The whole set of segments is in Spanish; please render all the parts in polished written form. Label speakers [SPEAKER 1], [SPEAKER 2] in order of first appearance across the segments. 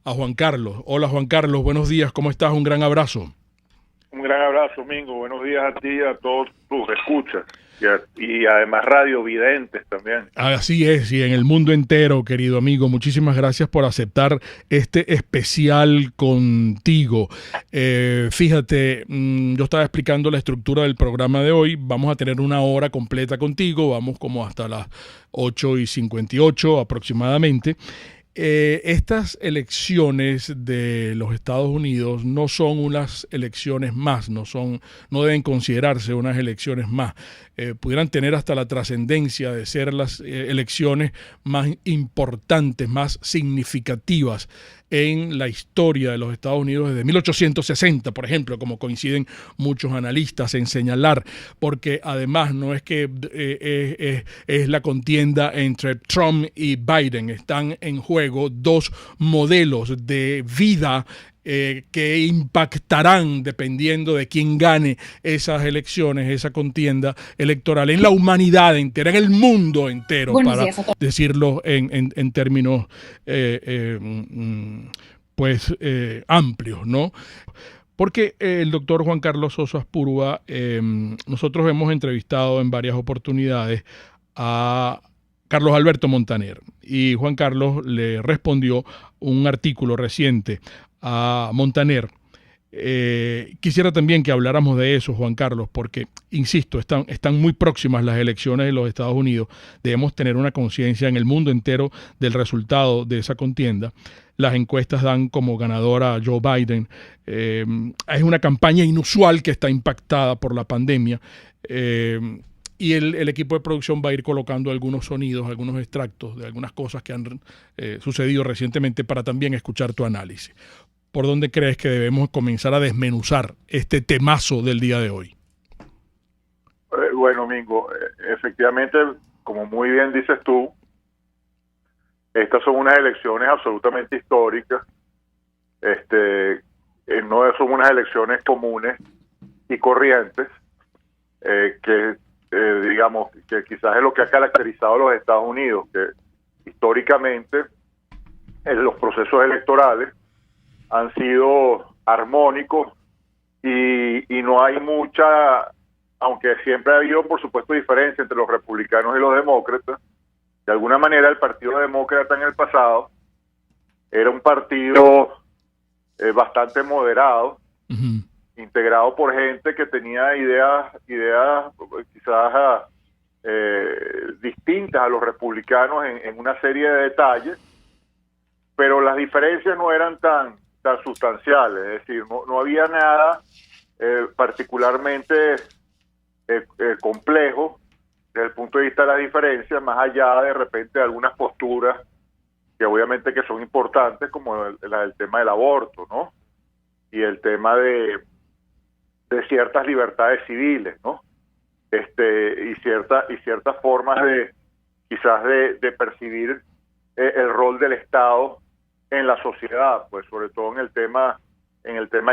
[SPEAKER 1] a Juan Carlos. Hola Juan Carlos, buenos días, ¿cómo estás? Un gran abrazo.
[SPEAKER 2] Un gran abrazo, Mingo. Buenos días a ti y a todos tus escuchas. Y además radiovidentes también.
[SPEAKER 1] Así es, y en el mundo entero, querido amigo, muchísimas gracias por aceptar este especial contigo. Fíjate, yo estaba explicando la estructura del programa de hoy, vamos a tener una hora completa contigo, vamos como hasta las 8:58 aproximadamente. Estas elecciones de los Estados Unidos no son unas elecciones más, no deben considerarse unas elecciones más. Pudieran tener hasta la trascendencia de ser las elecciones más importantes, más significativas en la historia de los Estados Unidos desde 1860, por ejemplo, como coinciden muchos analistas en señalar, porque además no es que es la contienda entre Trump y Biden, están en juego dos modelos de vida que impactarán, dependiendo de quién gane esas elecciones, esa contienda electoral en la humanidad entera, en el mundo entero, para decirlo en términos amplios, ¿no? Porque el doctor Juan Carlos Soso Aspurúa, nosotros hemos entrevistado en varias oportunidades a Carlos Alberto Montaner, y Juan Carlos le respondió un artículo reciente a Montaner. Quisiera también que habláramos de eso, Juan Carlos, porque, insisto, están muy próximas las elecciones de los Estados Unidos. Debemos tener una conciencia en el mundo entero del resultado de esa contienda. Las encuestas dan como ganadora a Joe Biden. Es una campaña inusual que está impactada por la pandemia. Y el equipo de producción va a ir colocando algunos sonidos, algunos extractos de algunas cosas que han sucedido recientemente para también escuchar tu análisis. ¿Por dónde crees que debemos comenzar a desmenuzar este temazo del día de hoy?
[SPEAKER 2] Bueno, Mingo, efectivamente, como muy bien dices tú, estas son unas elecciones absolutamente históricas. No son unas elecciones comunes y corrientes, digamos, que quizás es lo que ha caracterizado a los Estados Unidos, que históricamente los procesos electorales han sido armónicos y no hay mucha, aunque siempre ha habido, por supuesto, diferencia entre los republicanos y los demócratas. De alguna manera, el Partido Demócrata en el pasado era un partido bastante moderado, integrado por gente que tenía ideas quizás distintas a los republicanos en una serie de detalles, pero las diferencias no eran tan sustanciales, es decir, no había nada particularmente complejo desde el punto de vista de las diferencias, más allá de repente de algunas posturas que obviamente que son importantes, como el tema del aborto, ¿no? Y el tema de ciertas libertades civiles, ¿no? Y ciertas formas de quizás de percibir el rol del Estado en la sociedad, pues sobre todo en el tema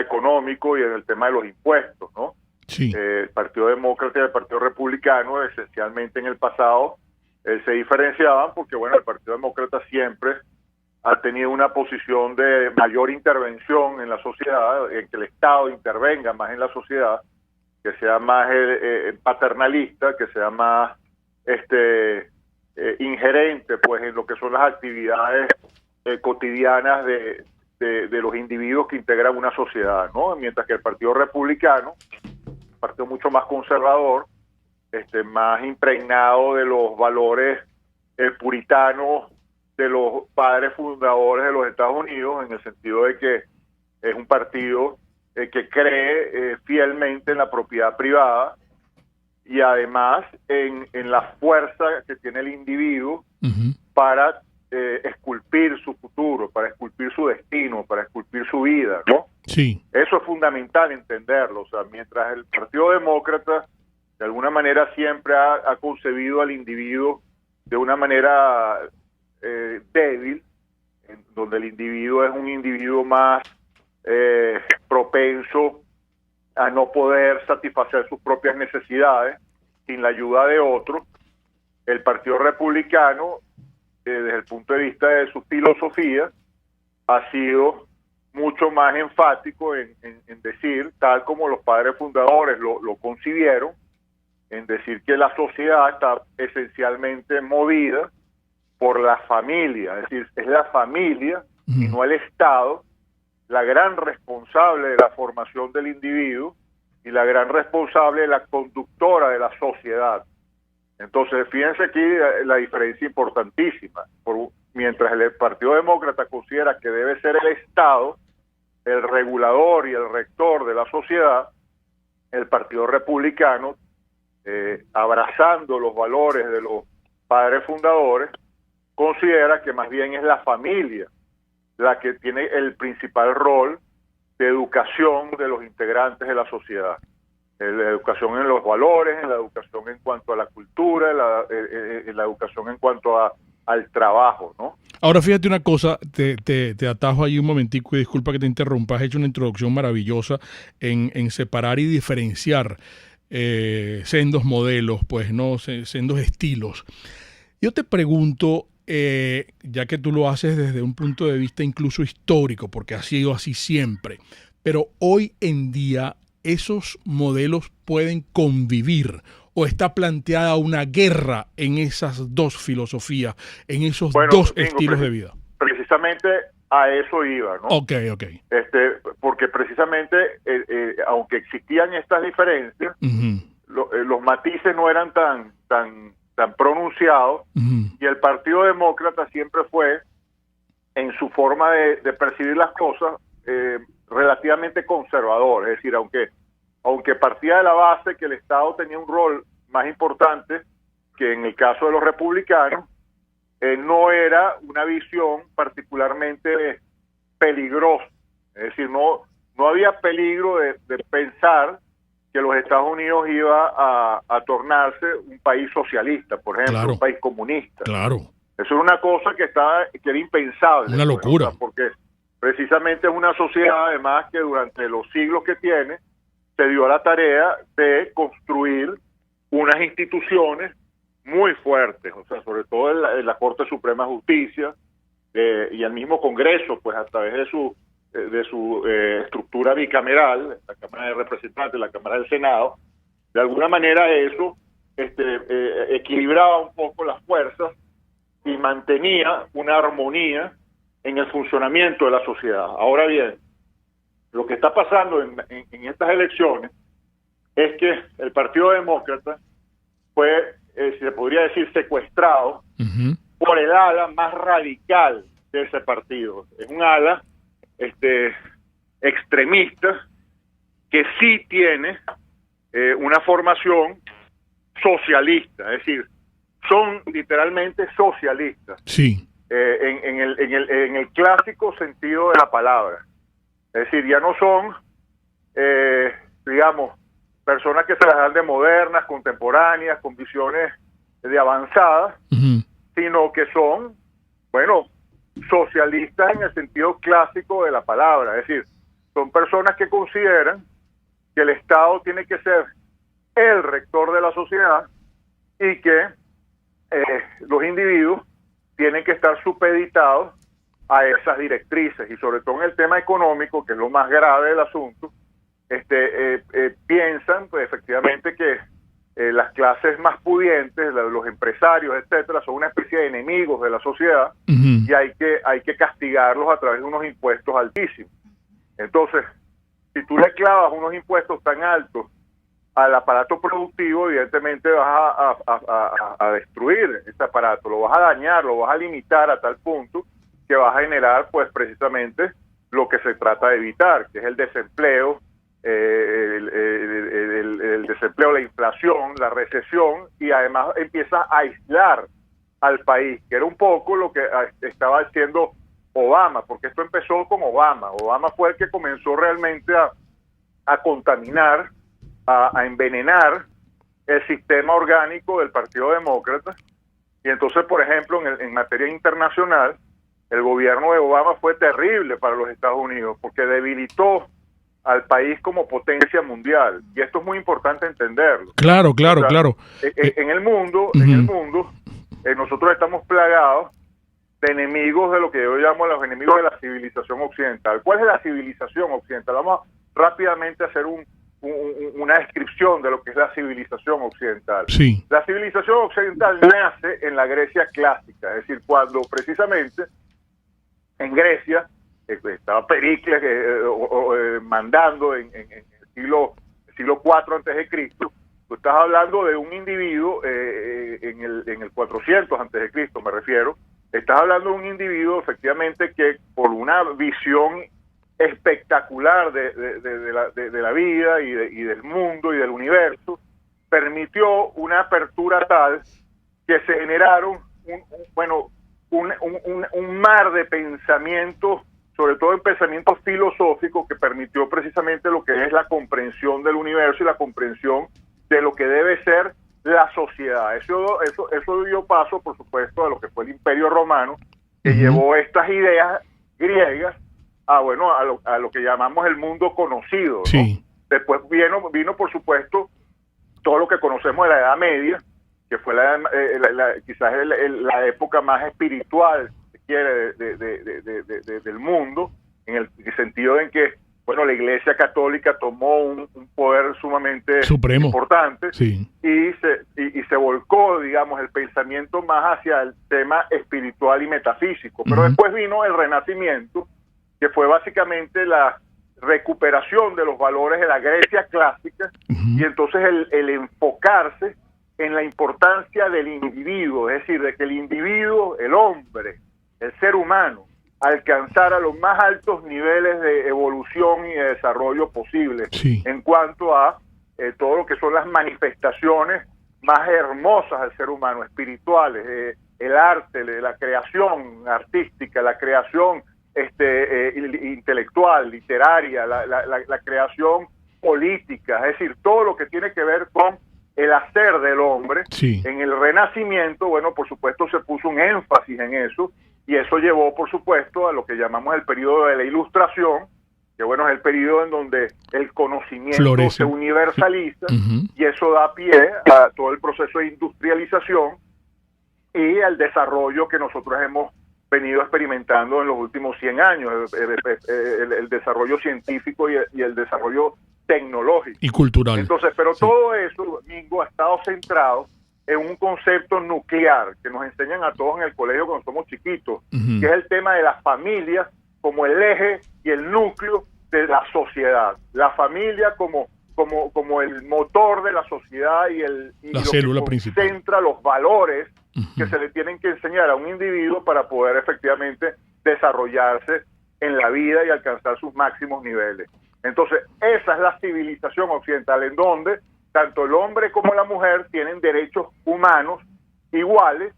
[SPEAKER 2] económico y en el tema de los impuestos, ¿no?
[SPEAKER 1] Sí.
[SPEAKER 2] El Partido Demócrata y el Partido Republicano, esencialmente en el pasado, se diferenciaban porque, bueno, el Partido Demócrata siempre ha tenido una posición de mayor intervención en la sociedad, en que el Estado intervenga más en la sociedad, que sea más paternalista, que sea más ingerente, pues, en lo que son las actividades cotidianas de los individuos que integran una sociedad, ¿no? Mientras que el Partido Republicano, un partido mucho más conservador, más impregnado de los valores puritanos de los padres fundadores de los Estados Unidos, en el sentido de que es un partido que cree fielmente en la propiedad privada y además en la fuerza que tiene el individuo para esculpir su futuro, para esculpir su destino, para esculpir su vida, ¿no?
[SPEAKER 1] Sí.
[SPEAKER 2] Eso es fundamental entenderlo. O sea, mientras el Partido Demócrata de alguna manera siempre ha concebido al individuo de una manera débil, en donde el individuo es un individuo más propenso a no poder satisfacer sus propias necesidades sin la ayuda de otros. El Partido Republicano, desde el punto de vista de su filosofía, ha sido mucho más enfático en decir, tal como los padres fundadores lo concibieron, en decir que la sociedad está esencialmente movida por la familia, es decir, es la familia y no el Estado la gran responsable de la formación del individuo y la gran responsable de la conductora de la sociedad. Entonces, fíjense aquí la diferencia importantísima. Mientras el Partido Demócrata considera que debe ser el Estado el regulador y el rector de la sociedad, el Partido Republicano, abrazando los valores de los padres fundadores, considera que más bien es la familia la que tiene el principal rol de educación de los integrantes de la sociedad. La educación en los valores, en la educación en cuanto a la cultura, en la educación en cuanto al trabajo, ¿no?
[SPEAKER 1] Ahora fíjate una cosa, te atajo ahí un momentico y disculpa que te interrumpa, has hecho una introducción maravillosa en separar y diferenciar sendos modelos, pues, ¿no? Sendos estilos. Yo te pregunto, ya que tú lo haces desde un punto de vista incluso histórico, porque ha sido así siempre, pero hoy en día esos modelos pueden convivir o está planteada una guerra en esas dos filosofías, en esos dos estilos de vida.
[SPEAKER 2] Precisamente a eso iba, ¿no?
[SPEAKER 1] Ok.
[SPEAKER 2] Porque precisamente, aunque existían estas diferencias, los matices no eran tan pronunciados, y el Partido Demócrata siempre fue, en su forma de percibir las cosas, relativamente conservador. Es decir, aunque partía de la base que el Estado tenía un rol más importante que en el caso de los republicanos, no era una visión particularmente peligrosa. Es decir, no había peligro de pensar que los Estados Unidos iba a tornarse un país socialista, por ejemplo, claro, un país comunista.
[SPEAKER 1] Claro.
[SPEAKER 2] Eso es una cosa que era impensable.
[SPEAKER 1] Una locura.
[SPEAKER 2] Pues, porque precisamente es una sociedad, además, que durante los siglos que tiene, se dio a la tarea de construir unas instituciones muy fuertes, o sea, sobre todo en la Corte Suprema de Justicia y el mismo Congreso, pues a través de su estructura bicameral, la Cámara de Representantes, la Cámara del Senado. De alguna manera eso equilibraba un poco las fuerzas y mantenía una armonía en el funcionamiento de la sociedad. Ahora bien, lo que está pasando en estas elecciones es que el Partido Demócrata fue, se podría decir, secuestrado por el ala más radical de ese partido. Es un ala extremista que sí tiene una formación socialista, es decir, son literalmente socialistas,
[SPEAKER 1] sí,
[SPEAKER 2] en el clásico sentido de la palabra. Es decir, ya no son, digamos, personas que se las dan de modernas, contemporáneas, con visiones de avanzadas, sino que son, bueno, socialistas en el sentido clásico de la palabra. Es decir, son personas que consideran que el Estado tiene que ser el rector de la sociedad y que los individuos tienen que estar supeditados a esas directrices, y sobre todo en el tema económico, que es lo más grave del asunto, piensan pues efectivamente que las clases más pudientes, los empresarios, etcétera, son una especie de enemigos de la sociedad, y hay que castigarlos a través de unos impuestos altísimos. Entonces, si tú le clavas unos impuestos tan altos al aparato productivo, evidentemente vas a destruir ese aparato, lo vas a dañar, lo vas a limitar a tal punto que vas a generar pues precisamente lo que se trata de evitar, que es el desempleo, el desempleo, la inflación, la recesión, y además empieza a aislar al país, que era un poco lo que estaba haciendo Obama, porque esto empezó con Obama. Obama fue el que comenzó realmente a contaminar, a envenenar el sistema orgánico del Partido Demócrata. Y entonces, por ejemplo, en materia internacional, el gobierno de Obama fue terrible para los Estados Unidos, porque debilitó al país como potencia mundial, y esto es muy importante entenderlo.
[SPEAKER 1] Claro.
[SPEAKER 2] En el mundo, nosotros estamos plagados de enemigos de lo que yo llamo los enemigos de la civilización occidental. ¿Cuál es la civilización occidental? Vamos rápidamente a hacer una descripción de lo que es la civilización occidental.
[SPEAKER 1] Sí.
[SPEAKER 2] La civilización occidental nace en la Grecia clásica, es decir, cuando precisamente en Grecia estaba Pericles mandando en el siglo IV antes de Cristo. Tú estás hablando de un individuo en el 400 antes de Cristo, me refiero. Estás hablando de un individuo efectivamente que por una visión espectacular de la vida y del mundo y del universo permitió una apertura tal que se generaron un mar de pensamientos, sobre todo en pensamientos filosóficos, que permitió precisamente lo que es la comprensión del universo y la comprensión de lo que debe ser la sociedad. Eso dio paso, por supuesto, a lo que fue el Imperio Romano, que llevó estas ideas griegas a lo que llamamos el mundo conocido, ¿no?
[SPEAKER 1] Sí.
[SPEAKER 2] Después vino, por supuesto, todo lo que conocemos de la Edad Media, que fue quizás la época más espiritual, si quiere, del mundo, en el sentido en que la Iglesia Católica tomó un poder sumamente
[SPEAKER 1] supremo,
[SPEAKER 2] importante,
[SPEAKER 1] sí,
[SPEAKER 2] y se volcó, digamos, el pensamiento más hacia el tema espiritual y metafísico. Pero después vino el Renacimiento, que fue básicamente la recuperación de los valores de la Grecia clásica, y entonces el enfocarse en la importancia del individuo, es decir, de que el individuo, el hombre, el ser humano, alcanzara los más altos niveles de evolución y de desarrollo posible,
[SPEAKER 1] sí,
[SPEAKER 2] en cuanto a todo lo que son las manifestaciones más hermosas del ser humano, espirituales, el arte, la creación artística, la creación intelectual, literaria, la creación política, es decir, todo lo que tiene que ver con el hacer del hombre.
[SPEAKER 1] Sí.
[SPEAKER 2] En el Renacimiento, por supuesto se puso un énfasis en eso, y eso llevó, por supuesto, a lo que llamamos el periodo de la Ilustración, que es el periodo en donde el conocimiento
[SPEAKER 1] florece,
[SPEAKER 2] se universaliza, y eso da pie a todo el proceso de industrialización y al desarrollo que nosotros hemos venido experimentando en los últimos 100 años, el desarrollo científico y el desarrollo tecnológico
[SPEAKER 1] y cultural.
[SPEAKER 2] Entonces, pero todo eso, Mingo, ha estado centrado en un concepto nuclear que nos enseñan a todos en el colegio cuando somos chiquitos, que es el tema de la familia como el eje y el núcleo de la sociedad. La familia como el motor de la sociedad y
[SPEAKER 1] la
[SPEAKER 2] lo
[SPEAKER 1] célula
[SPEAKER 2] que
[SPEAKER 1] principal.
[SPEAKER 2] concentra los valores que se le tienen que enseñar a un individuo para poder efectivamente desarrollarse en la vida y alcanzar sus máximos niveles. Entonces, esa es la civilización occidental, en donde tanto el hombre como la mujer tienen derechos humanos iguales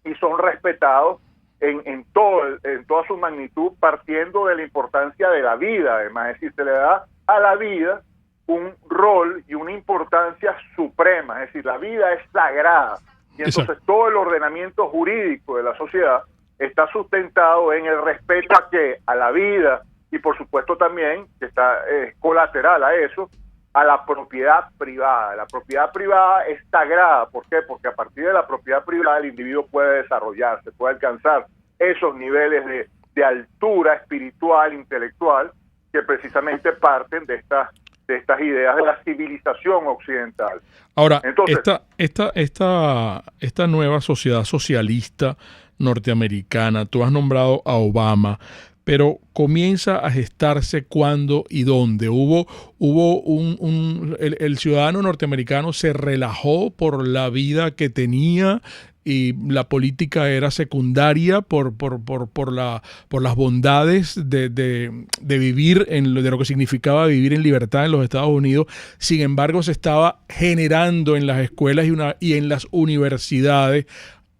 [SPEAKER 2] y son respetados en toda su magnitud, partiendo de la importancia de la vida. Además, es decir, se le da a la vida un rol y una importancia suprema, es decir, la vida es sagrada, y entonces todo el ordenamiento jurídico de la sociedad está sustentado en el respeto a la vida, y por supuesto también, que está colateral a eso, a la propiedad privada. La propiedad privada es sagrada. ¿Por qué? Porque a partir de la propiedad privada el individuo puede desarrollarse, puede alcanzar esos niveles de altura espiritual, intelectual, que precisamente parten de estas ideas de la civilización occidental.
[SPEAKER 1] Ahora,
[SPEAKER 2] entonces,
[SPEAKER 1] esta nueva sociedad socialista norteamericana, tú has nombrado a Obama, pero comienza a gestarse cuándo y dónde. El ciudadano norteamericano se relajó por la vida que tenía y la política era secundaria por las bondades de vivir de lo que significaba vivir en libertad en los Estados Unidos. Sin embargo, se estaba generando en las escuelas y en las universidades,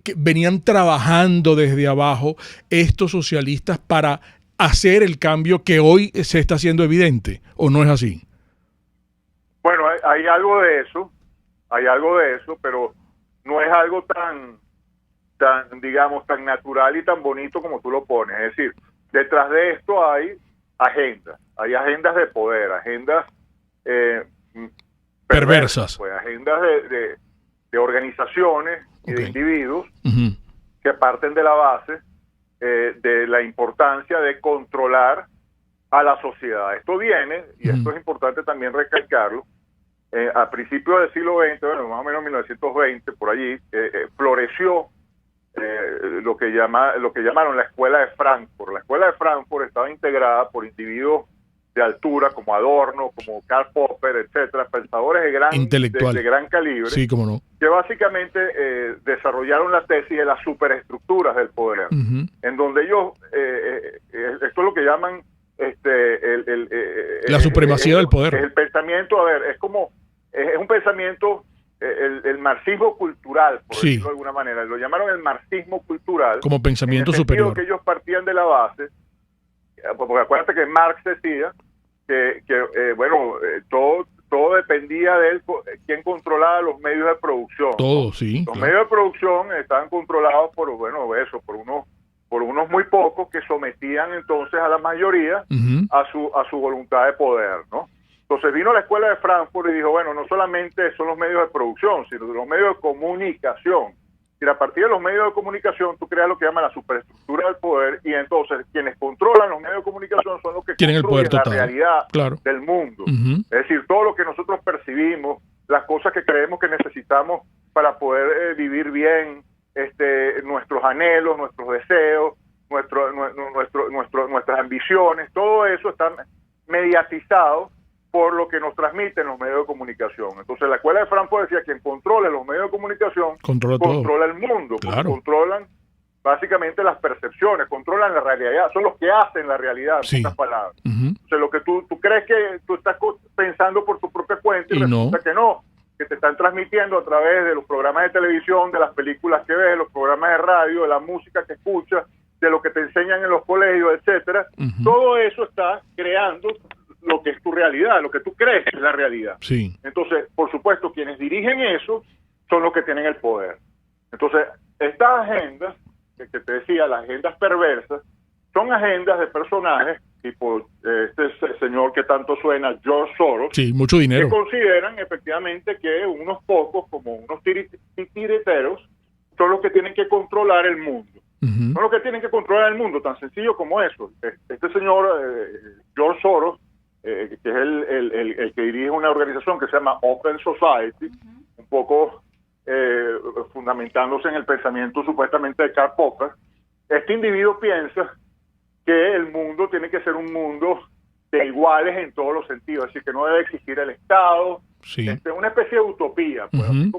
[SPEAKER 1] que venían trabajando desde abajo estos socialistas para hacer el cambio que hoy se está haciendo evidente, ¿o no es así?
[SPEAKER 2] Bueno, hay algo de eso, pero no es algo tan digamos, tan natural y tan bonito como tú lo pones. Es decir, detrás de esto hay agendas de poder, agendas
[SPEAKER 1] perversas,
[SPEAKER 2] pues, agendas de organizaciones y de individuos que parten de la base de la importancia de controlar a la sociedad. Esto viene, y esto es importante también recalcarlo, a principios del siglo XX, bueno, más o menos 1920, por allí, floreció lo que llamaron la Escuela de Frankfurt. La Escuela de Frankfurt estaba integrada por individuos de altura como Adorno, como Karl Popper, etcétera, pensadores de gran calibre,
[SPEAKER 1] sí, cómo no,
[SPEAKER 2] que básicamente desarrollaron la tesis de las superestructuras del poder, en donde ellos, esto es lo que llaman
[SPEAKER 1] la supremacía del poder.
[SPEAKER 2] El pensamiento, es un pensamiento, el marxismo cultural, por decirlo de alguna manera, lo llamaron el marxismo cultural,
[SPEAKER 1] como pensamiento
[SPEAKER 2] en el sentido
[SPEAKER 1] superior.
[SPEAKER 2] que ellos partían de la base, porque acuérdate que Marx decía que todo dependía de él, quién controlaba los medios de producción.
[SPEAKER 1] Todo, sí.
[SPEAKER 2] Los medios de producción estaban controlados por unos muy pocos que sometían entonces a la mayoría a su voluntad de poder, ¿no? Entonces vino la Escuela de Frankfurt y dijo, bueno, no solamente son los medios de producción, sino los medios de comunicación. Y a partir de los medios de comunicación tú creas lo que llaman la superestructura del poder, y entonces quienes controlan los medios de comunicación son los que
[SPEAKER 1] tienen el poder total,
[SPEAKER 2] la realidad del mundo. Es decir, todo lo que nosotros percibimos, las cosas que creemos que necesitamos para poder vivir bien, nuestros anhelos, nuestros deseos, nuestras ambiciones, todo eso está mediatizado por lo que nos transmiten los medios de comunicación. Entonces la Escuela de Frankfurt decía, quien controle los medios de comunicación controla el mundo, controlan básicamente las percepciones, controlan la realidad, son los que hacen la realidad, en otras palabras. Entonces lo que tú crees que tú estás pensando por tu propia cuenta y resulta que no, que te están transmitiendo a través de los programas de televisión, de las películas que ves, de los programas de radio, de la música que escuchas, de lo que te enseñan en los colegios, etcétera. Todo eso está creando lo que es tu realidad, lo que tú crees que es la realidad. Entonces, por supuesto, quienes dirigen eso son los que tienen el poder. Entonces, estas agendas, que te decía, las agendas perversas, son agendas de personajes tipo este señor que tanto suena, George Soros,
[SPEAKER 1] mucho dinero,
[SPEAKER 2] que consideran efectivamente que unos pocos, como unos tiriteros, son los que tienen que controlar el mundo. Son los que tienen que controlar el mundo, tan sencillo como eso. Este señor, George Soros, que es el que dirige una organización que se llama Open Society, un poco fundamentándose en el pensamiento supuestamente de Karl Popper. Este individuo piensa que el mundo tiene que ser un mundo de iguales en todos los sentidos, es decir, que no debe existir el Estado, una especie de utopía, pues, así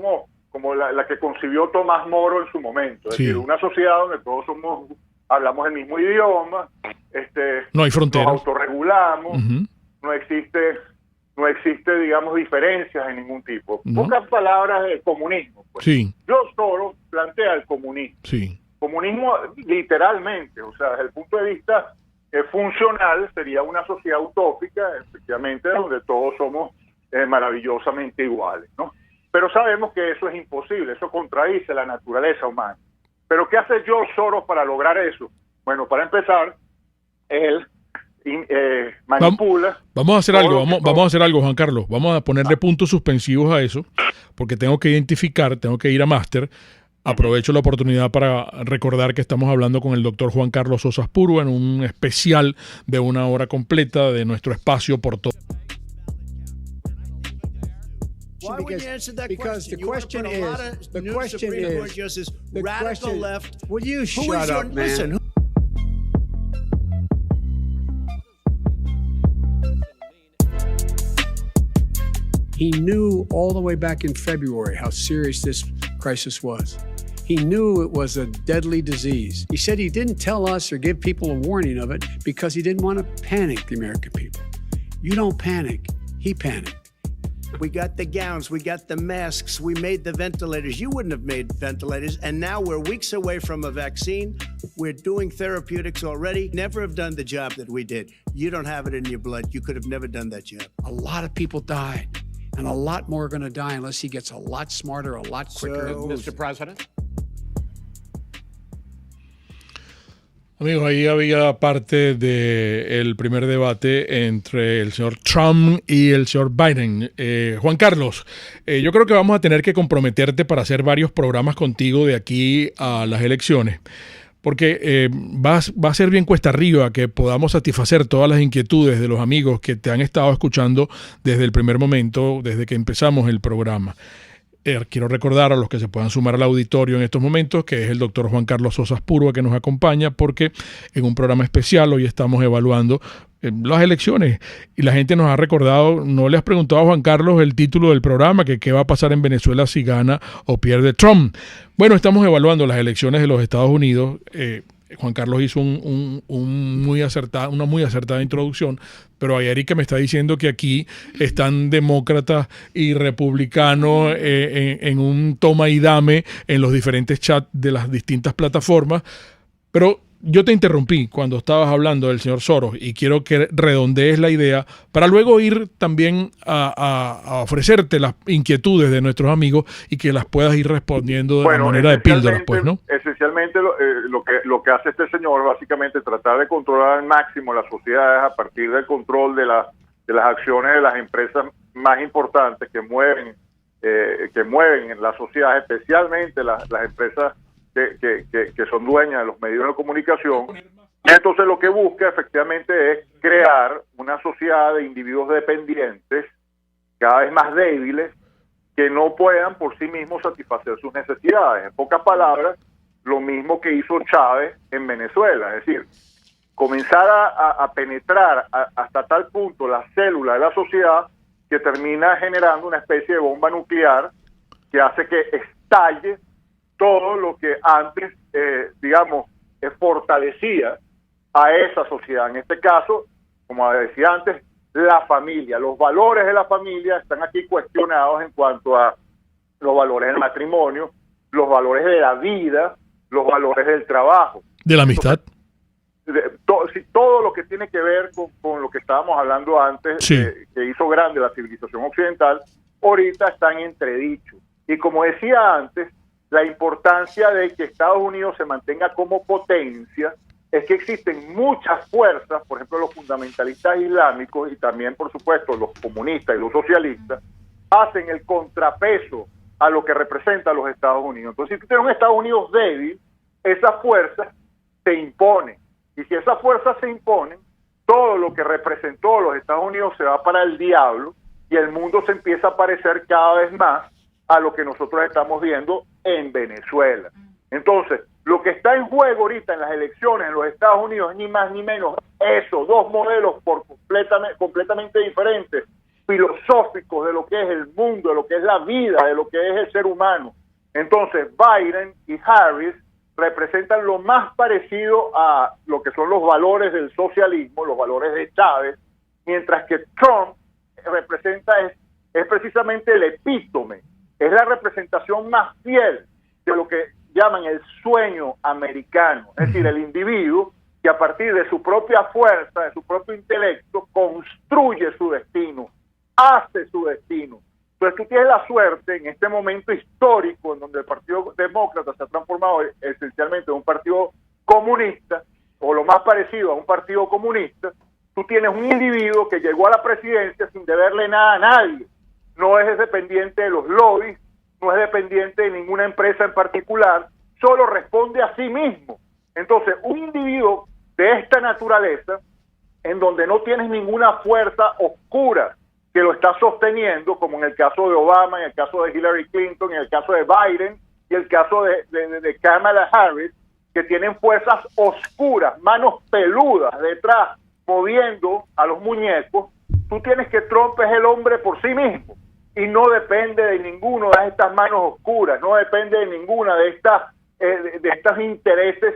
[SPEAKER 2] como la que concibió Tomás Moro en su momento, es decir, una sociedad donde todos hablamos el mismo idioma,
[SPEAKER 1] no hay fronteras,
[SPEAKER 2] nos autorregulamos, no existe, digamos, diferencias en ningún tipo. Pocas palabras de comunismo. Pues. George Soros plantea el comunismo. Comunismo literalmente, o sea, desde el punto de vista funcional, sería una sociedad utópica, efectivamente, donde todos somos maravillosamente iguales, ¿no? Pero sabemos que eso es imposible, eso contradice la naturaleza humana. ¿Pero qué hace George Soros para lograr eso? Bueno, para empezar, él manipula.
[SPEAKER 1] Vamos a hacer algo, vamos a hacer algo, Juan Carlos. Vamos a ponerle puntos suspensivos a eso, porque tengo que ir a máster. Aprovecho la oportunidad para recordar que estamos hablando con el doctor Juan Carlos Sosas Puro en un especial de 1 hora completa de nuestro espacio por todo.
[SPEAKER 3] Because the question is, will you shut up, man? He knew all the way back in February how serious this crisis was. He knew it was a deadly disease. He said he didn't tell us or give people a warning of it because he didn't want to panic the American people. You don't panic. He panicked.
[SPEAKER 4] We got the gowns, we got the masks, we made the ventilators. You wouldn't have made ventilators. And now we're weeks away from a vaccine. We're doing therapeutics already. Never have done the job that we did. You don't have it in your blood. You could have never done that job.
[SPEAKER 3] A lot of people died. And a lot more are going to die unless he gets a lot smarter, a lot quicker.
[SPEAKER 5] Mr. President?
[SPEAKER 1] Amigos, ahí había parte del primer debate entre el señor Trump y el señor Biden. Juan Carlos, yo creo que vamos a tener que comprometerte para hacer varios programas contigo de aquí a las elecciones, porque va a ser bien cuesta arriba que podamos satisfacer todas las inquietudes de los amigos que te han estado escuchando desde el primer momento, desde que empezamos el programa. Quiero recordar a los que se puedan sumar al auditorio en estos momentos que es el doctor Juan Carlos Sosa Purua que nos acompaña, porque en un programa especial hoy estamos evaluando las elecciones y la gente nos ha recordado, no le has preguntado a Juan Carlos el título del programa, que qué va a pasar en Venezuela si gana o pierde Trump. Bueno, estamos evaluando las elecciones de los Estados Unidos. Juan Carlos hizo una muy acertada introducción, pero hay Erika me está diciendo que aquí están demócratas y republicanos en un toma y dame en los diferentes chats de las distintas plataformas, pero yo te interrumpí cuando estabas hablando del señor Soros y quiero que redondees la idea para luego ir también a ofrecerte las inquietudes de nuestros amigos y que las puedas ir respondiendo de manera de píldoras, pues, ¿no?
[SPEAKER 2] Esencialmente lo que hace este señor básicamente es tratar de controlar al máximo las sociedades a partir del control de las acciones de las empresas más importantes que mueven en la sociedad, especialmente las empresas que son dueñas de los medios de comunicación. Y entonces lo que busca efectivamente es crear una sociedad de individuos dependientes, cada vez más débiles, que no puedan por sí mismos satisfacer sus necesidades. En pocas palabras, lo mismo que hizo Chávez en Venezuela, es decir, comenzar a penetrar hasta tal punto la célula de la sociedad que termina generando una especie de bomba nuclear que hace que estalle todo lo que antes, fortalecía a esa sociedad. En este caso, como decía antes, la familia. Los valores de la familia están aquí cuestionados en cuanto a los valores del matrimonio, los valores de la vida, los valores del trabajo.
[SPEAKER 1] De la amistad.
[SPEAKER 2] Todo lo que tiene que ver con lo que estábamos hablando antes,
[SPEAKER 1] sí,
[SPEAKER 2] que hizo grande la civilización occidental, ahorita están entredicho. Y como decía antes, la importancia de que Estados Unidos se mantenga como potencia es que existen muchas fuerzas, por ejemplo los fundamentalistas islámicos y también por supuesto los comunistas y los socialistas, hacen el contrapeso a lo que representa a los Estados Unidos. Entonces, si tú tienes un Estados Unidos débil, esas fuerzas se imponen. Y si esas fuerzas se imponen, todo lo que representó los Estados Unidos se va para el diablo y el mundo se empieza a parecer cada vez más a lo que nosotros estamos viendo en Venezuela. Entonces, lo que está en juego ahorita en las elecciones en los Estados Unidos es ni más ni menos eso, dos modelos completamente diferentes, filosóficos de lo que es el mundo, de lo que es la vida, de lo que es el ser humano. Entonces, Biden y Harris representan lo más parecido a lo que son los valores del socialismo, los valores de Chávez, mientras que Trump representa es precisamente el epítome, es la representación más fiel de lo que llaman el sueño americano, es decir, el individuo que a partir de su propia fuerza, de su propio intelecto, construye su destino, hace su destino. Entonces tú tienes la suerte en este momento histórico en donde el Partido Demócrata se ha transformado esencialmente en un partido comunista, o lo más parecido a un partido comunista. Tú tienes un individuo que llegó a la presidencia sin deberle nada a nadie, no es dependiente de los lobbies, no es dependiente de ninguna empresa en particular, solo responde a sí mismo. Entonces, un individuo de esta naturaleza, en donde no tienes ninguna fuerza oscura que lo está sosteniendo, como en el caso de Obama, en el caso de Hillary Clinton, en el caso de Biden y el caso de Kamala Harris, que tienen fuerzas oscuras, manos peludas detrás, moviendo a los muñecos. Tú tienes que Trump es el hombre por sí mismo y no depende de ninguno de estas manos oscuras, no depende de ninguna de estos intereses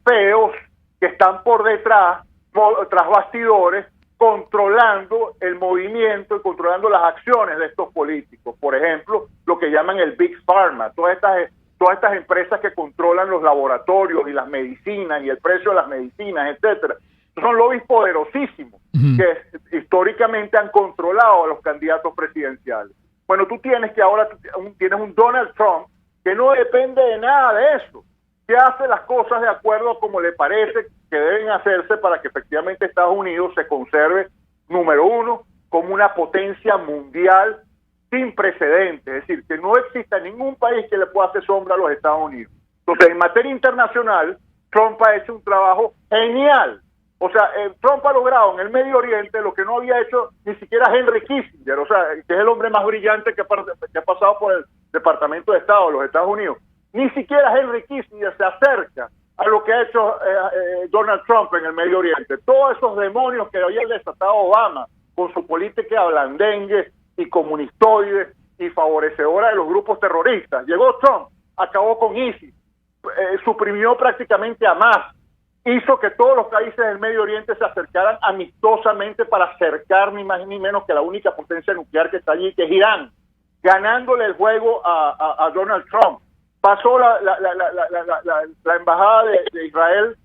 [SPEAKER 2] feos que están por detrás, tras bastidores, controlando el movimiento y controlando las acciones de estos políticos. Por ejemplo, lo que llaman el Big Pharma, todas estas empresas que controlan los laboratorios y las medicinas y el precio de las medicinas, etcétera. Son lobbies poderosísimos que históricamente han controlado a los candidatos presidenciales. Bueno, tú tienes un Donald Trump que no depende de nada de eso. que hace las cosas de acuerdo a como le parece que deben hacerse para que efectivamente Estados Unidos se conserve, número uno, como una potencia mundial sin precedentes, es decir, que no exista ningún país que le pueda hacer sombra a los Estados Unidos. Entonces, en materia internacional, Trump ha hecho un trabajo genial. O sea, Trump ha logrado en el Medio Oriente lo que no había hecho ni siquiera Henry Kissinger, o sea, que es el hombre más brillante que ha pasado por el Departamento de Estado de los Estados Unidos. Ni siquiera Henry Kissinger se acerca a lo que ha hecho Donald Trump en el Medio Oriente. Todos esos demonios que había desatado Obama con su política blandengue y comunistoide y favorecedora de los grupos terroristas. Llegó Trump, acabó con ISIS, suprimió prácticamente a Hamas, hizo que todos los países del Medio Oriente se acercaran amistosamente para acercar ni más ni menos que la única potencia nuclear que está allí, que es Irán, ganándole el juego a Donald Trump. Pasó la embajada de Israel,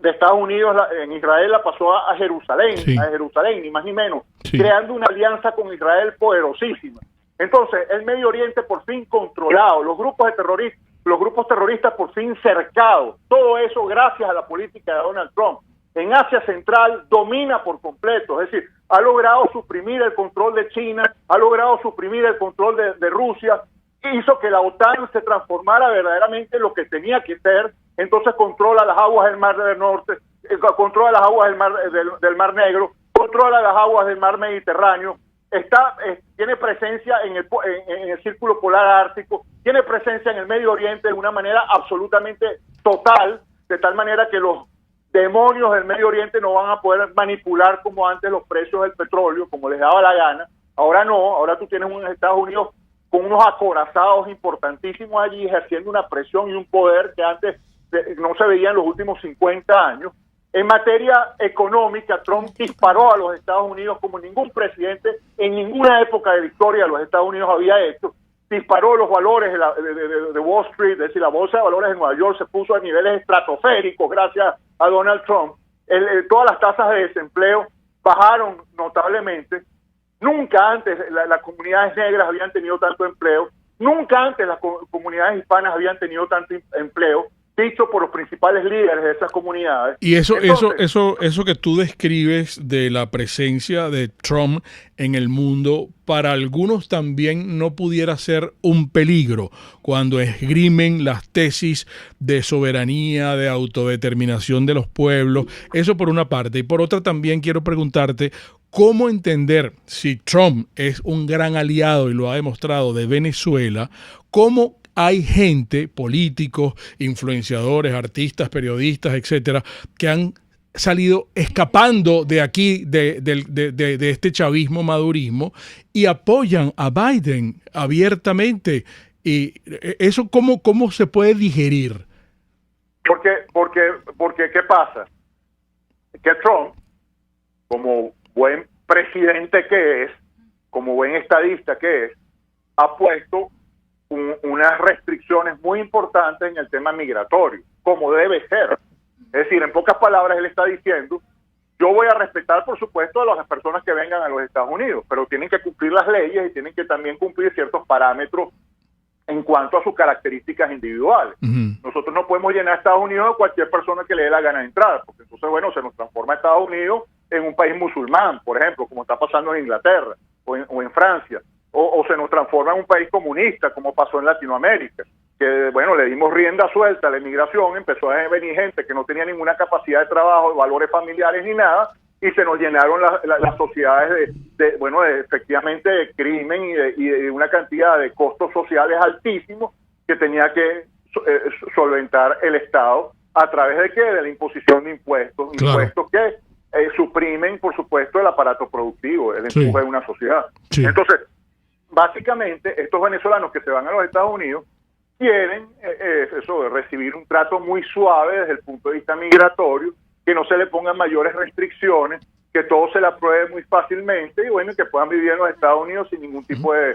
[SPEAKER 2] de Estados Unidos en Israel, la pasó a Jerusalén, sí, ni más ni menos, sí, creando una alianza con Israel poderosísima. Entonces, el Medio Oriente por fin controlado, los grupos terroristas por fin cercados, todo eso gracias a la política de Donald Trump. En Asia Central domina por completo, es decir, ha logrado suprimir el control de China, ha logrado suprimir el control de Rusia, hizo que la OTAN se transformara verdaderamente en lo que tenía que ser. Entonces controla las aguas del Mar del Norte, controla las aguas del Mar Negro, controla las aguas del Mar Mediterráneo, tiene presencia en el Círculo Polar Ártico, tiene presencia en el Medio Oriente de una manera absolutamente total, de tal manera que los demonios del Medio Oriente no van a poder manipular como antes los precios del petróleo, como les daba la gana. Ahora no, ahora tú tienes unos Estados Unidos con unos acorazados importantísimos allí, ejerciendo una presión y un poder que antes no se veía en los últimos 50 años. En materia económica, Trump disparó a los Estados Unidos como ningún presidente en ninguna época de la historia de los Estados Unidos había hecho. Disparó los valores de Wall Street, es decir, la bolsa de valores de Nueva York se puso a niveles estratosféricos gracias a Donald Trump. Todas las tasas de desempleo bajaron notablemente. Nunca antes las comunidades negras habían tenido tanto empleo, nunca antes las comunidades hispanas habían tenido tanto empleo, dicho por los principales líderes de esas comunidades.
[SPEAKER 1] Y eso que tú describes de la presencia de Trump en el mundo, para algunos también no pudiera ser un peligro cuando esgrimen las tesis de soberanía, de autodeterminación de los pueblos. Eso por una parte. Y por otra también quiero preguntarte, ¿cómo entender si Trump es un gran aliado, y lo ha demostrado, de Venezuela? ¿Cómo hay gente, políticos, influenciadores, artistas, periodistas, etcétera, que han salido escapando de aquí, de este chavismo, madurismo, y apoyan a Biden abiertamente? ¿Y eso cómo se puede digerir?
[SPEAKER 2] Porque ¿qué pasa? Que Trump, como buen presidente que es, como buen estadista que es, ha puesto unas restricciones muy importantes en el tema migratorio, como debe ser. Es decir, en pocas palabras, él está diciendo, yo voy a respetar, por supuesto, a las personas que vengan a los Estados Unidos, pero tienen que cumplir las leyes y tienen que también cumplir ciertos parámetros en cuanto a sus características individuales. Uh-huh. Nosotros no podemos llenar Estados Unidos a cualquier persona que le dé la gana de entrar, porque entonces, bueno, se nos transforma Estados Unidos en un país musulmán, por ejemplo, como está pasando en Inglaterra o en Francia, o se nos transforma en un país comunista, como pasó en Latinoamérica, que, bueno, le dimos rienda suelta a la inmigración, empezó a venir gente que no tenía ninguna capacidad de trabajo, de valores familiares ni nada, y se nos llenaron las sociedades efectivamente de crimen y de una cantidad de costos sociales altísimos que tenía que solventar el Estado a través de ¿qué? De la imposición de impuestos, claro, impuestos que suprimen, por supuesto, el aparato productivo, el empuje de una sociedad. Sí. Entonces, básicamente, estos venezolanos que se van a los Estados Unidos quieren recibir un trato muy suave desde el punto de vista migratorio, que no se le pongan mayores restricciones, que todo se le apruebe muy fácilmente y bueno, que puedan vivir en los Estados Unidos sin ningún tipo de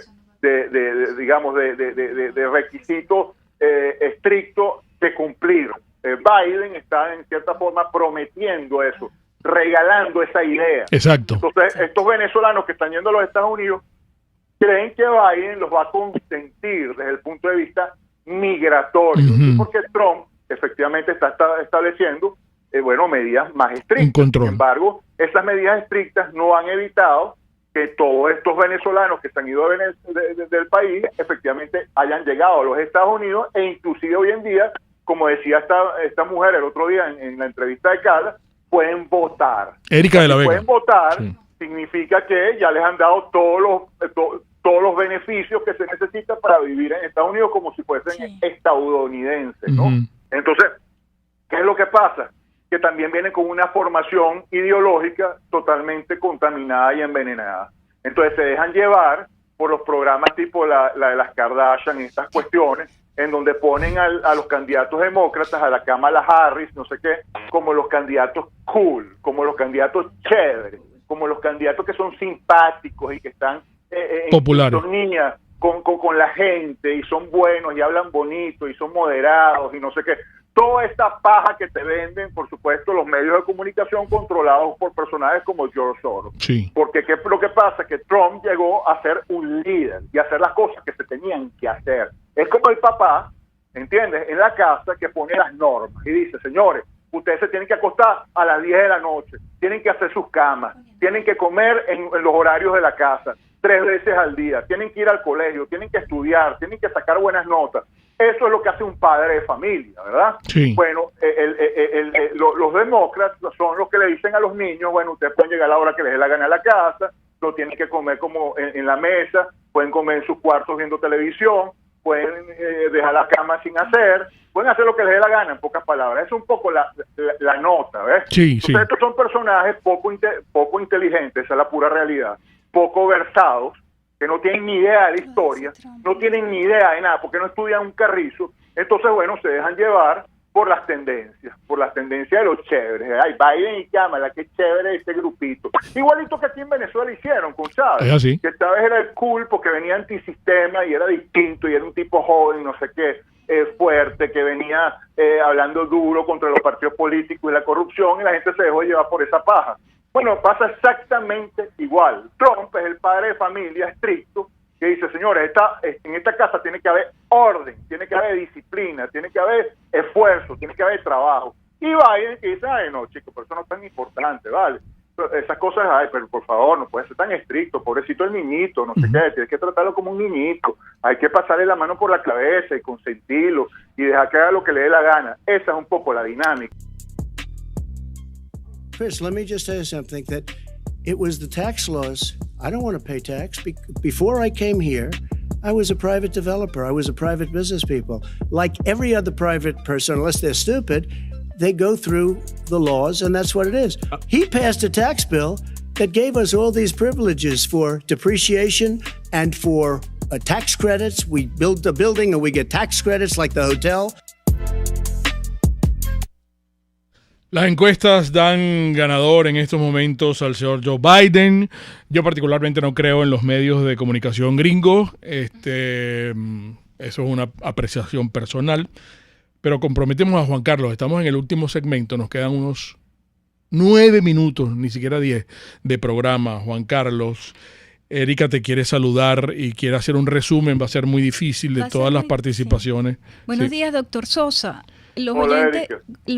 [SPEAKER 2] requisito estricto de cumplir. Biden está en cierta forma prometiendo eso, regalando esa idea.
[SPEAKER 1] Exacto.
[SPEAKER 2] Entonces, estos venezolanos que están yendo a los Estados Unidos creen que Biden los va a consentir desde el punto de vista migratorio, uh-huh, porque Trump efectivamente está estableciendo medidas más estrictas.
[SPEAKER 1] Un control.
[SPEAKER 2] Sin embargo, esas medidas estrictas no han evitado que todos estos venezolanos que se han ido del país efectivamente hayan llegado a los Estados Unidos, e inclusive hoy en día, como decía esta mujer el otro día en la entrevista de Carla, pueden votar.
[SPEAKER 1] Erika de la Vega.
[SPEAKER 2] Pueden votar,
[SPEAKER 1] sí.
[SPEAKER 2] Significa que ya les han dado todos los beneficios que se necesitan para vivir en Estados Unidos como si fuesen estadounidenses, ¿no? Entonces, ¿qué es lo que pasa? Que también vienen con una formación ideológica totalmente contaminada y envenenada. Entonces se dejan llevar por los programas tipo la de las Kardashian y estas cuestiones, en donde ponen a los candidatos demócratas, a la Kamala Harris, no sé qué, como los candidatos cool, como los candidatos chéveres, como los candidatos que son simpáticos y que están
[SPEAKER 1] populares,
[SPEAKER 2] en sintonía con la gente, y son buenos y hablan bonito y son moderados y no sé qué. Toda esta paja que te venden, por supuesto, los medios de comunicación controlados por personajes como George Soros.
[SPEAKER 1] Sí.
[SPEAKER 2] Porque ¿qué es lo que pasa? Que Trump llegó a ser un líder y a hacer las cosas que se tenían que hacer. Es como el papá, ¿entiendes?, en la casa, que pone las normas y dice: señores, ustedes se tienen que acostar a las 10 de la noche, tienen que hacer sus camas, tienen que comer en los horarios de la casa 3 veces al día, tienen que ir al colegio, tienen que estudiar, tienen que sacar buenas notas. Eso es lo que hace un padre de familia, ¿verdad?
[SPEAKER 1] Sí.
[SPEAKER 2] Bueno, los demócratas son los que le dicen a los niños: bueno, ustedes pueden llegar a la hora que les dé la gana a la casa, no tienen que comer como en la mesa, pueden comer en sus cuartos viendo televisión, pueden dejar la cama sin hacer, pueden hacer lo que les dé la gana, en pocas palabras. Es un poco la nota, ¿ves?
[SPEAKER 1] Sí,
[SPEAKER 2] Entonces, estos son personajes poco inteligentes, esa es la pura realidad, poco versados, que no tienen ni idea de la historia, no tienen ni idea de nada, porque no estudian un carrizo. Entonces, bueno, se dejan llevar por las tendencias de los chéveres. Ay, Biden y Kamala, qué chévere este grupito. Igualito que aquí en Venezuela hicieron con Chávez.
[SPEAKER 1] Es así.
[SPEAKER 2] Que Chávez era el cool porque venía antisistema y era distinto y era un tipo joven, no sé qué, fuerte, que venía hablando duro contra los partidos políticos y la corrupción, y la gente se dejó llevar por esa paja. Bueno, pasa exactamente igual. Trump es el padre de familia estricto que dice: señores, en esta casa tiene que haber orden, tiene que haber disciplina, tiene que haber esfuerzo, tiene que haber trabajo. Y Biden que dice: ay, no, chicos, pero eso no es tan importante, ¿vale? Esas cosas, ay, pero por favor, no puede ser tan estricto, pobrecito el niñito, no sé qué, tienes que tratarlo como un niñito, hay que pasarle la mano por la cabeza y consentirlo y dejar que haga lo que le dé la gana. Esa es un poco la dinámica.
[SPEAKER 4] Chris, let me just say something, that it was the tax laws. I don't want to pay tax. Before I came here, I was a private developer. I was a private business people. Like every other private person, unless they're stupid, they go through the laws, and that's what it is. He passed a tax bill that gave us all these privileges for depreciation and for tax credits. We build a building and we get tax credits like the hotel.
[SPEAKER 1] Las encuestas dan ganador en estos momentos al señor Joe Biden. Yo particularmente no creo en los medios de comunicación gringos. Eso es una apreciación personal. Pero comprometemos a Juan Carlos. Estamos en el último segmento. Nos quedan unos 9 minutos, ni siquiera 10, de programa. Juan Carlos, Erika te quiere saludar y quiere hacer un resumen. Va a ser muy difícil de todas las participaciones.
[SPEAKER 5] Buenos días, doctor Sosa. Los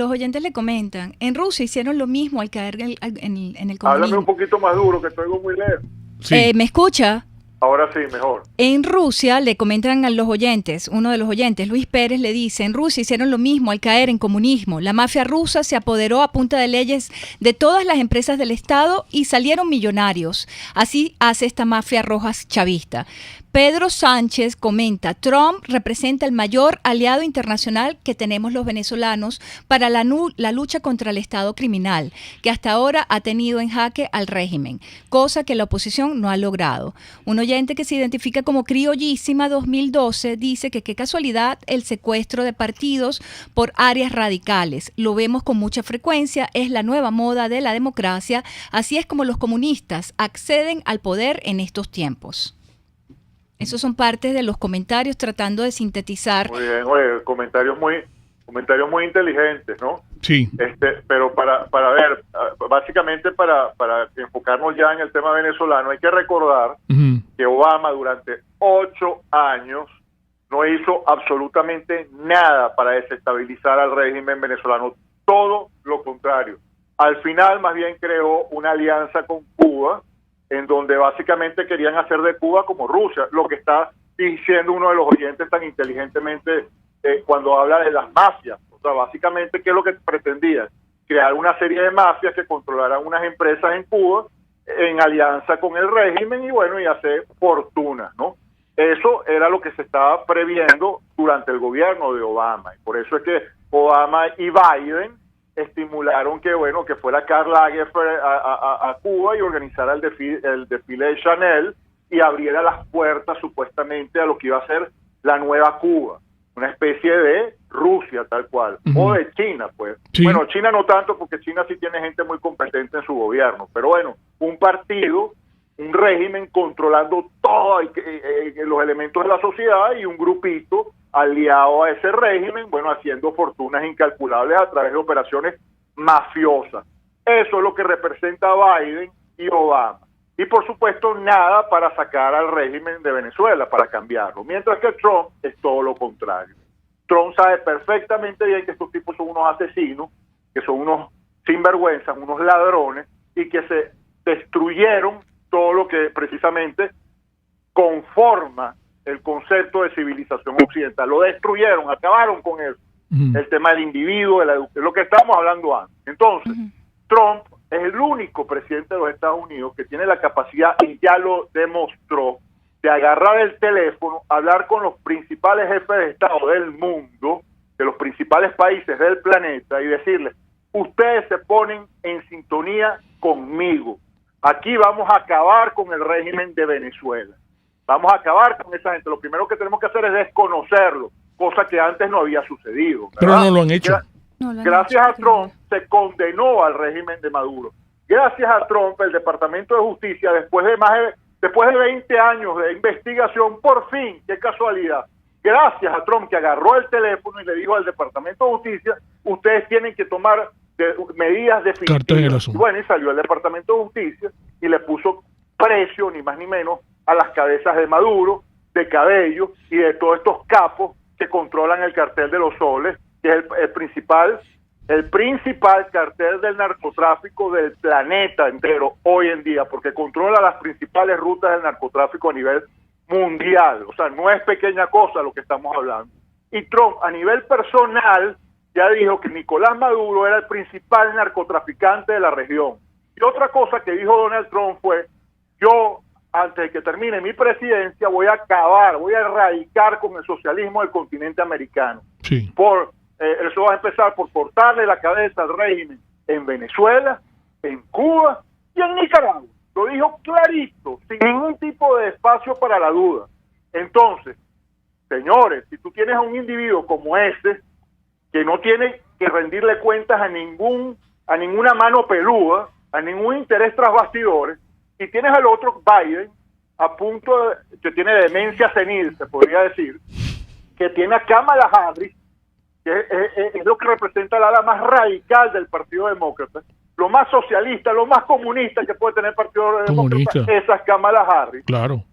[SPEAKER 5] oyentes le comentan: en Rusia hicieron lo mismo al caer en el comunismo.
[SPEAKER 2] Háblame un poquito más duro, que te oigo muy lejos.
[SPEAKER 1] Sí.
[SPEAKER 5] ¿Me escucha?
[SPEAKER 2] Ahora sí, mejor.
[SPEAKER 5] En Rusia le comentan a los oyentes, uno de los oyentes, Luis Pérez, le dice: en Rusia hicieron lo mismo al caer en comunismo. La mafia rusa se apoderó a punta de leyes de todas las empresas del Estado y salieron millonarios. Así hace esta mafia roja chavista. Pedro Sánchez comenta: Trump representa el mayor aliado internacional que tenemos los venezolanos para la lucha contra el Estado criminal, que hasta ahora ha tenido en jaque al régimen, cosa que la oposición no ha logrado. Un oyente que se identifica como Criollísima 2012 dice que qué casualidad el secuestro de partidos por áreas radicales. Lo vemos con mucha frecuencia, es la nueva moda de la democracia, así es como los comunistas acceden al poder en estos tiempos. Esos son partes de los comentarios tratando de sintetizar.
[SPEAKER 2] Muy bien, oye, comentarios muy inteligentes, ¿no?
[SPEAKER 1] Sí.
[SPEAKER 2] Pero para ver, básicamente para enfocarnos ya en el tema venezolano, hay que recordar que Obama durante 8 años no hizo absolutamente nada para desestabilizar al régimen venezolano, todo lo contrario. Al final más bien creó una alianza con Cuba, en donde básicamente querían hacer de Cuba como Rusia, lo que está diciendo uno de los oyentes tan inteligentemente cuando habla de las mafias. O sea, básicamente, ¿qué es lo que pretendían? Crear una serie de mafias que controlaran unas empresas en Cuba en alianza con el régimen y bueno, y hacer fortunas, ¿no? Eso era lo que se estaba previendo durante el gobierno de Obama, y por eso es que Obama y Biden estimularon que bueno, que fuera Karl Lagerfeld a Cuba y organizara el desfile de Chanel y abriera las puertas supuestamente a lo que iba a ser la nueva Cuba, una especie de Rusia tal cual, o de China, pues. Sí. Bueno, China no tanto, porque China sí tiene gente muy competente en su gobierno, pero bueno, un partido, un régimen controlando todos los elementos de la sociedad y un grupito aliado a ese régimen, bueno, haciendo fortunas incalculables a través de operaciones mafiosas. Eso es lo que representa Biden y Obama. Y por supuesto nada para sacar al régimen de Venezuela, para cambiarlo. Mientras que Trump es todo lo contrario. Trump sabe perfectamente bien que estos tipos son unos asesinos, que son unos sinvergüenzas, unos ladrones, y que se destruyeron todo lo que precisamente conforma el concepto de civilización occidental. Lo destruyeron, acabaron con eso. El tema del individuo, de lo que estábamos hablando antes. Entonces, Trump es el único presidente de los Estados Unidos que tiene la capacidad, y ya lo demostró, de agarrar el teléfono, hablar con los principales jefes de Estado del mundo, de los principales países del planeta, y decirles, ustedes se ponen en sintonía conmigo. Aquí vamos a acabar con el régimen de Venezuela. Vamos a acabar con esa gente. Lo primero que tenemos que hacer es desconocerlo, cosa que antes no había sucedido, ¿verdad?
[SPEAKER 1] Pero no lo han hecho.
[SPEAKER 2] Gracias a Trump se condenó al régimen de Maduro. Gracias a Trump, el Departamento de Justicia, después de 20 años de investigación, por fin, qué casualidad, gracias a Trump, que agarró el teléfono y le dijo al Departamento de Justicia, ustedes tienen que tomar medidas definitivas. Y bueno, y salió el Departamento de Justicia y le puso precio, ni más ni menos, a las cabezas de Maduro, de Cabello y de todos estos capos que controlan el cartel de los soles, que es el principal cartel del narcotráfico del planeta entero hoy en día, porque controla las principales rutas del narcotráfico a nivel mundial. O sea, no es pequeña cosa lo que estamos hablando. Y Trump, a nivel personal, ya dijo que Nicolás Maduro era el principal narcotraficante de la región. Y otra cosa que dijo Donald Trump fue, yo, antes de que termine mi presidencia, voy a erradicar con el socialismo del continente americano.
[SPEAKER 1] Sí.
[SPEAKER 2] Eso va a empezar por cortarle la cabeza al régimen en Venezuela, en Cuba y en Nicaragua. Lo dijo clarito, sin ningún tipo de espacio para la duda. Entonces, señores, si tú tienes a un individuo como este, que no tiene que rendirle cuentas a ninguna mano peluda, a ningún interés tras bastidores, y tienes al otro Biden, que tiene demencia senil, se podría decir, que tiene a Kamala Harris, que es lo que representa el ala más radical del Partido Demócrata, lo más socialista, lo más comunista que puede tener el Partido Demócrata, esa es Kamala Harris.
[SPEAKER 1] Claro.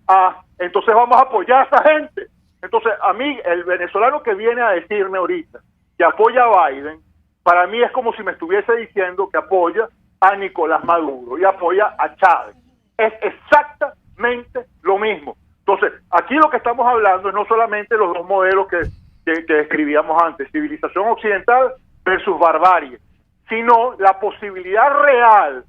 [SPEAKER 2] Entonces vamos a apoyar a esa gente. Entonces, a mí, el venezolano que viene a decirme ahorita que apoya a Biden, para mí es como si me estuviese diciendo que apoya a Nicolás Maduro y apoya a Chávez. Es exactamente lo mismo. Entonces, aquí lo que estamos hablando es no solamente los dos modelos que describíamos antes, civilización occidental versus barbarie, sino la posibilidad real,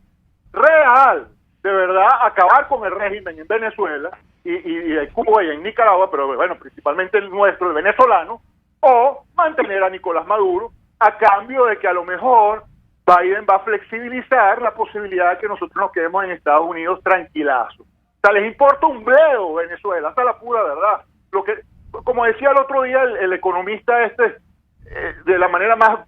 [SPEAKER 2] de verdad, acabar con el régimen en Venezuela y en Cuba y en Nicaragua, pero bueno, principalmente el nuestro, el venezolano, o mantener a Nicolás Maduro a cambio de que a lo mejor Biden va a flexibilizar la posibilidad de que nosotros nos quedemos en Estados Unidos tranquilazos. O sea, les importa un bledo Venezuela, hasta la pura verdad. Lo que, como decía el otro día el economista de la manera más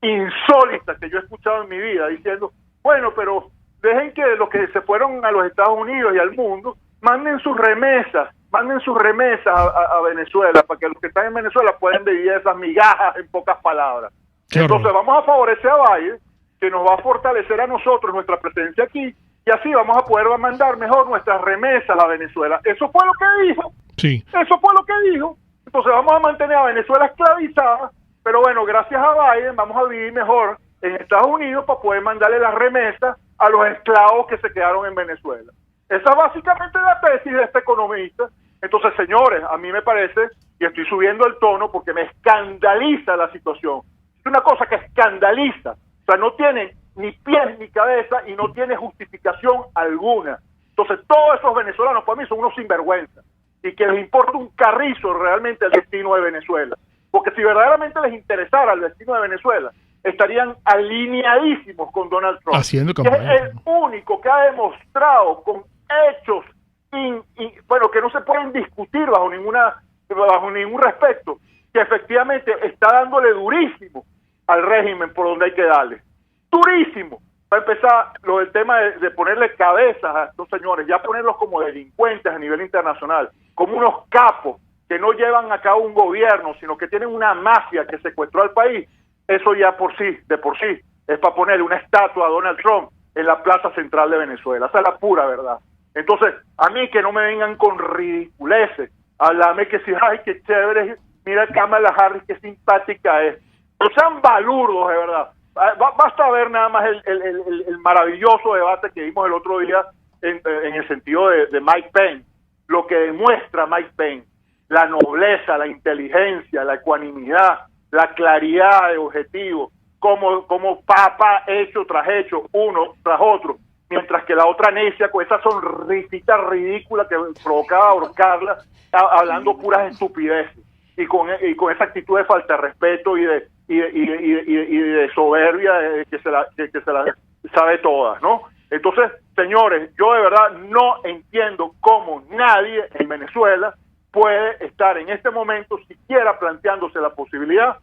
[SPEAKER 2] insólita que yo he escuchado en mi vida, diciendo, bueno, pero dejen que los que se fueron a los Estados Unidos y al mundo manden sus remesas a Venezuela, para que los que están en Venezuela puedan vivir esas migajas, en pocas palabras. Entonces vamos a favorecer a Biden, que nos va a fortalecer a nosotros nuestra presencia aquí, y así vamos a poder mandar mejor nuestras remesas a Venezuela. Eso fue lo que dijo.
[SPEAKER 1] Sí.
[SPEAKER 2] Eso fue lo que dijo. Entonces vamos a mantener a Venezuela esclavizada, pero bueno, gracias a Biden vamos a vivir mejor en Estados Unidos para poder mandarle las remesas a los esclavos que se quedaron en Venezuela. Esa es básicamente la tesis de este economista. Entonces, señores, a mí me parece, y estoy subiendo el tono porque me escandaliza la situación. Es una cosa que escandaliza. O sea, no tiene ni pies ni cabeza y no tiene justificación alguna. Entonces, todos esos venezolanos para mí son unos sinvergüenzas y que les importa un carrizo realmente el destino de Venezuela. Porque si verdaderamente les interesara el destino de Venezuela, estarían alineadísimos con Donald Trump,
[SPEAKER 1] haciendo
[SPEAKER 2] que es el único que ha demostrado con hechos que no se pueden discutir bajo ningún respecto, que efectivamente está dándole durísimo al régimen por donde hay que darle. Durísimo. Para empezar, lo del tema de ponerle cabezas a estos señores, ya ponerlos como delincuentes a nivel internacional, como unos capos que no llevan a cabo un gobierno, sino que tienen una mafia que secuestró al país, eso ya de por sí, es para ponerle una estatua a Donald Trump en la plaza central de Venezuela. Esa es la pura verdad. Entonces, a mí que no me vengan con ridiculeces, háblame que si, ay, qué chévere, mira Kamala Harris, qué simpática es. No sean balurdos, de verdad. Basta ver nada más el maravilloso debate que vimos el otro día en el sentido de Mike Pence, lo que demuestra Mike Pence, la nobleza, la inteligencia, la ecuanimidad, la claridad de objetivos, como papa hecho tras hecho, uno tras otro, mientras que la otra necia con esa sonrisita ridícula que provocaba ahorcarla, hablando puras estupideces, y con esa actitud de falta de respeto y de soberbia que se la sabe todas, ¿no? Entonces, señores, yo de verdad no entiendo cómo nadie en Venezuela puede estar en este momento siquiera planteándose la posibilidad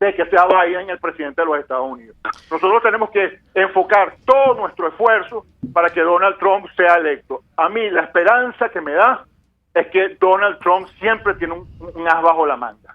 [SPEAKER 2] de que sea Biden el presidente de los Estados Unidos. Nosotros tenemos que enfocar todo nuestro esfuerzo para que Donald Trump sea electo. A mí la esperanza que me da es que Donald Trump siempre tiene un as bajo la manga.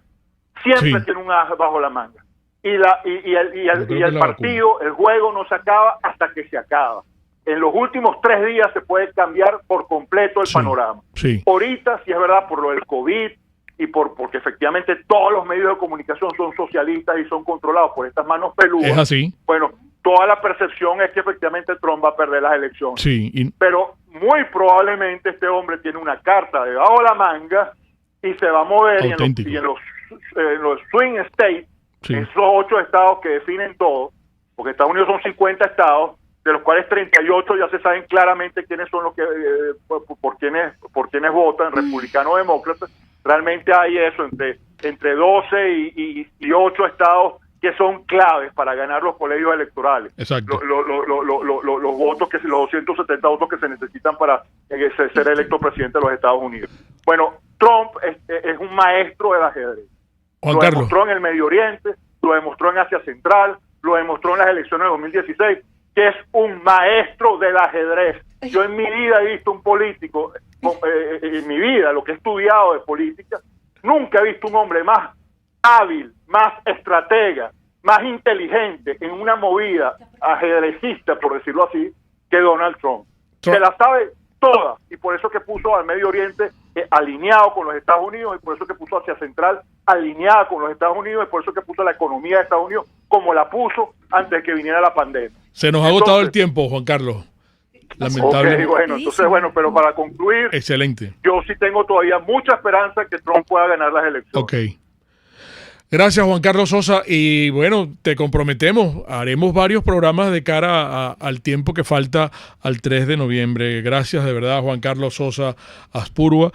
[SPEAKER 2] Siempre tiene un as bajo la manga. Y el partido, el juego no se acaba hasta que se acaba. En los últimos 3 días se puede cambiar por completo el panorama. Sí. Ahorita, si es verdad, por lo del COVID y porque efectivamente todos los medios de comunicación son socialistas y son controlados por estas manos peludas.
[SPEAKER 1] Es así.
[SPEAKER 2] Bueno, toda la percepción es que efectivamente Trump va a perder las elecciones.
[SPEAKER 1] Sí.
[SPEAKER 2] Pero muy probablemente este hombre tiene una carta debajo de la manga y se va a mover y en los swing states, esos 8 estados que definen todo, porque Estados Unidos son 50 estados, de los cuales 38 ya se saben claramente quiénes son los que por quienes votan, republicanos o demócratas. Realmente hay eso entre 12 y 8 estados que son claves para ganar los colegios electorales.
[SPEAKER 1] Exacto.
[SPEAKER 2] Los votos los 270 votos que se necesitan para ser electo presidente de los Estados Unidos. Bueno, Trump es un maestro del ajedrez. Lo demostró en el Medio Oriente, lo demostró en Asia Central, lo demostró en las elecciones de 2016, que es un maestro del ajedrez. Yo en mi vida he visto un político, en mi vida, lo que he estudiado de política, nunca he visto un hombre más hábil, más estratega, más inteligente en una movida ajedrecista, por decirlo así, que Donald Trump. Se la sabe toda, y por eso que puso al Medio Oriente alineado con los Estados Unidos, y por eso que puso Asia Central alineada con los Estados Unidos, y por eso que puso la economía de Estados Unidos como la puso antes de que viniera la pandemia.
[SPEAKER 1] Se nos ha agotado el tiempo, Juan Carlos. Lamentable.
[SPEAKER 2] Pero para concluir,
[SPEAKER 1] excelente.
[SPEAKER 2] Yo sí tengo todavía mucha esperanza que Trump pueda ganar las elecciones.
[SPEAKER 1] Ok. Gracias, Juan Carlos Sosa. Y bueno, te comprometemos, haremos varios programas de cara al tiempo que falta al 3 de noviembre. Gracias de verdad, Juan Carlos Sosa Aspurua.